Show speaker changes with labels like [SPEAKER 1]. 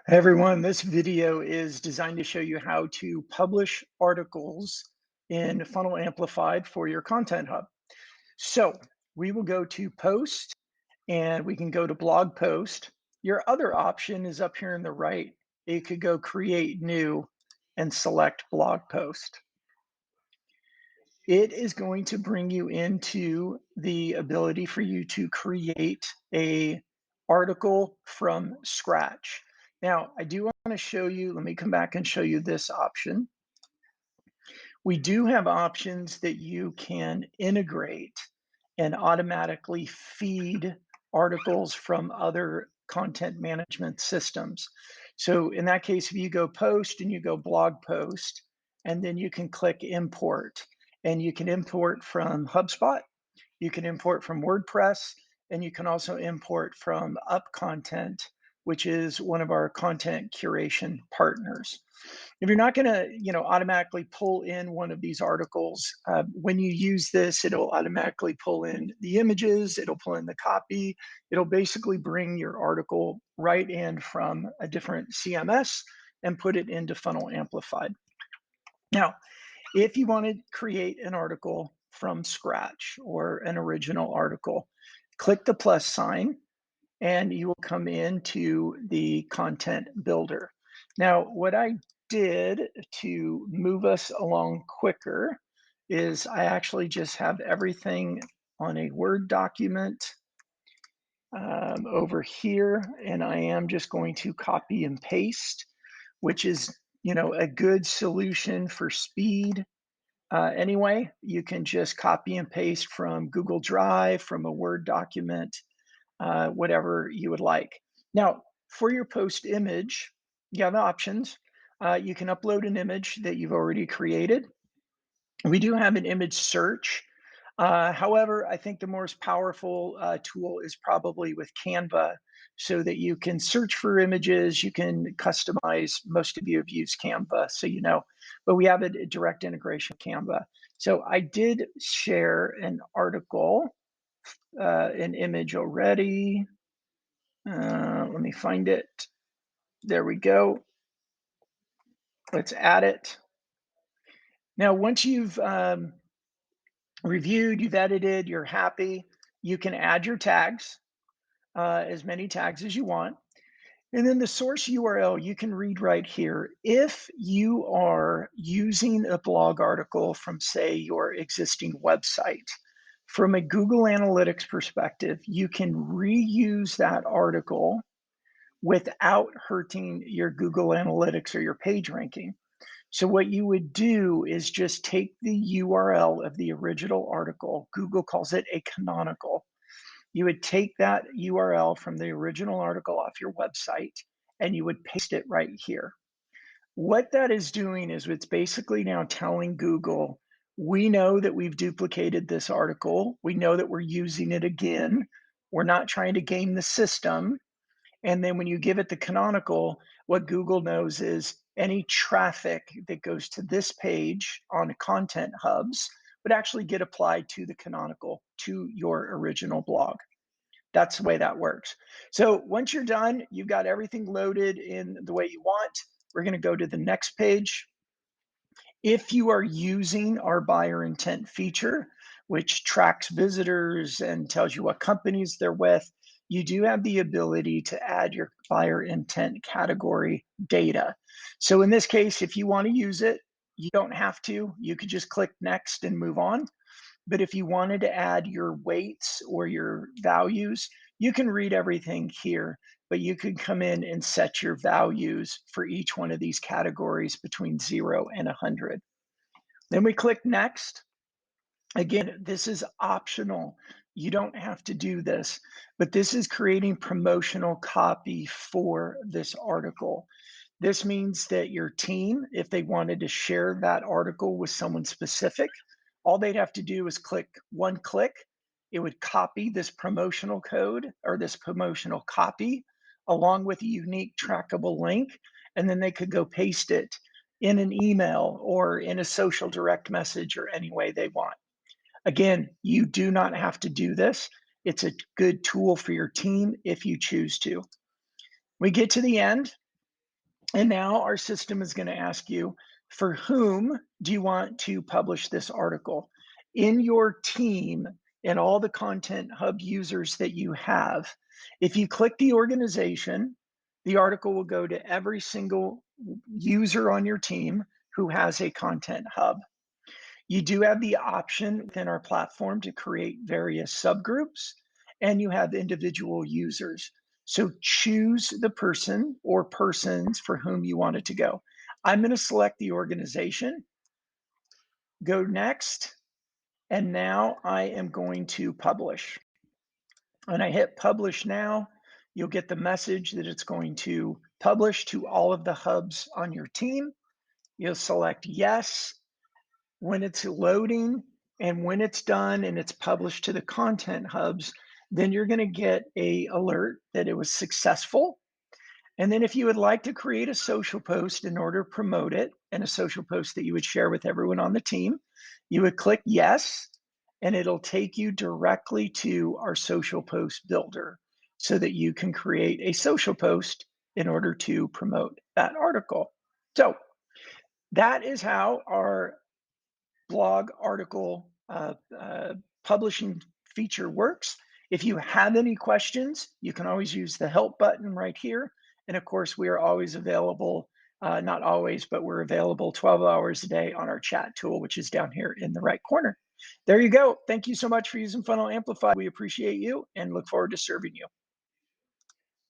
[SPEAKER 1] Hey everyone, this video is designed to show you how to publish articles in Funnel Amplified for your Content Hub. So we will go to Post and we can go to Blog Post. Your other option is up here in the right. You could go Create New and select Blog Post. It is going to bring you into the ability for you to create a article from scratch. Now, I do want to show you, let me come back and show you this option. We do have options that you can integrate and automatically feed articles from other content management systems. So in that case, if you go Post and you go Blog Post, and then you can click Import, and you can import from HubSpot, you can import from WordPress, and you can also import from Up Content, which is one of our content curation partners. If you're not going to, automatically pull in one of these articles, when you use this, it'll automatically pull in the images, it'll pull in the copy, it'll basically bring your article right in from a different CMS and put it into Funnel Amplified. Now, if you want to create an article from scratch or an original article, click the plus sign and you will come into the content builder. Now, what I did to move us along quicker is I actually just have everything on a Word document over here, and I am just going to copy and paste, which is, a good solution for speed. Anyway, you can just copy and paste from Google Drive, from a Word document, whatever you would like. Now, for your post image, you have options. You can upload an image that you've already created. We do have an image search. However, I think the most powerful tool is probably with Canva, so that you can search for images, you can customize. Most of you have used Canva, so you know, but we have a direct integration with Canva. So I did share an article, an image already. Let me find it. There we go. Let's add it. Now, once you've reviewed, you've edited, you're happy, you can add your tags, as many tags as you want. And then the source URL you can read right here. If you are using a blog article from, say, your existing website, from a Google Analytics perspective, you can reuse that article without hurting your Google Analytics or your page ranking. So what you would do is just take the URL of the original article. Google calls it a canonical. You would take that URL from the original article off your website and you would paste it right here. What that is doing is it's basically now telling Google, we know that we've duplicated this article. We know that we're using it again. We're not trying to game the system. And then when you give it the canonical, what Google knows is any traffic that goes to this page on ContentHubs would actually get applied to the canonical, to your original blog. That's the way that works. So once you're done, you've got everything loaded in the way you want. We're going to go to the next page. If you are using our buyer intent feature, which tracks visitors and tells you what companies they're with, you do have the ability to add your buyer intent category data. So in this case, if you want to use it, you don't have to. You could just click next and move on. But if you wanted to add your weights or your values, you can read everything here, but you can come in and set your values for each one of these categories between 0 and 100. Then we click next. Again, this is optional. You don't have to do this, but this is creating promotional copy for this article. This means that your team, if they wanted to share that article with someone specific, all they'd have to do is click one click. It would copy this promotional code or this promotional copy along with a unique trackable link, and then they could go paste it in an email or in a social direct message or any way they want. Again, you do not have to do this. It's a good tool for your team if you choose to. We get to the end. And now our system is going to ask you, for whom do you want to publish this article? In your team and all the Content Hub users that you have, if you click the organization, the article will go to every single user on your team who has a Content Hub. You do have the option within our platform to create various subgroups, and you have individual users. So choose the person or persons for whom you want it to go. I'm going to select the organization, go next, and now I am going to publish. And I hit publish now. You'll get the message that it's going to publish to all of the hubs on your team. You'll select yes. When it's loading and when it's done and it's published to the content hubs, then you're going to get a alert that it was successful. And then if you would like to create a social post in order to promote it, and a social post that you would share with everyone on the team, you would click yes, and it'll take you directly to our social post builder so that you can create a social post in order to promote that article. So that is how our blog article publishing feature works. If you have any questions, you can always use the help button right here. And of course, we are always available, not always, but we're available 12 hours a day on our chat tool, which is down here in the right corner. There you go. Thank you so much for using Funnel Amplified. We appreciate you and look forward to serving you.